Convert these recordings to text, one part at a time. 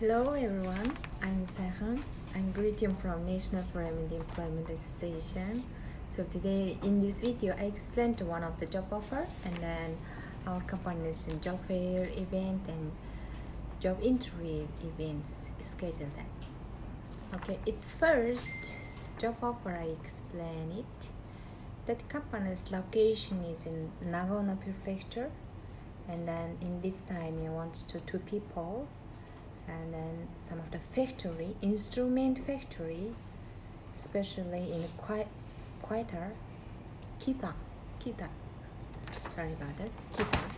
Hello everyone, I'm Sehan. I'm greeting from National Forum in the Employment Association. So today in this video I explained one of the job offer and then our company's job fair event and job interview events scheduled. Okay, at first job offer I explain it. That company's location is in Nagano Prefecture, and then in this time it wants to two people. And then some of the factory, instrument factory, especially in guitar, sorry about that, guitar.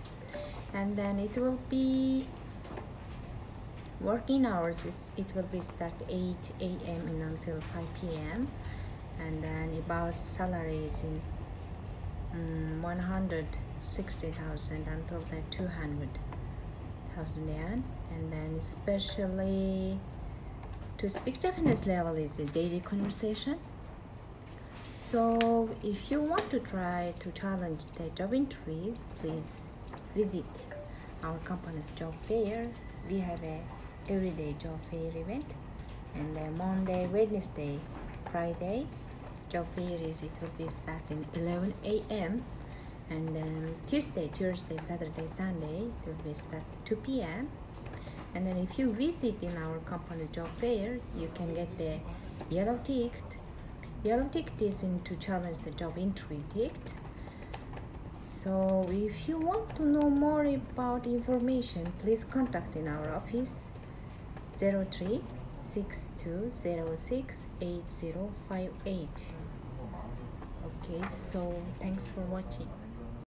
And then it will be working hours, it will be start 8 a.m. and until 5 p.m. And then about salaries in 160,000 until the 200,000 yen. And then especially to speak Japanese level is a daily conversation. So if you want to try to challenge the job interview, please visit our company's job fair. We have a everyday job fair event, and then Monday, Wednesday, Friday job fair it will be starting 11 a.m. and then Tuesday, Thursday, Saturday, Sunday it will be start 2 p.m. And then if you visit in our company job fair, you can get the yellow ticket. Yellow ticket is to challenge the job interview ticket. So if you want to know more about information, please contact in our office 03-6206-8058. Okay, so thanks for watching.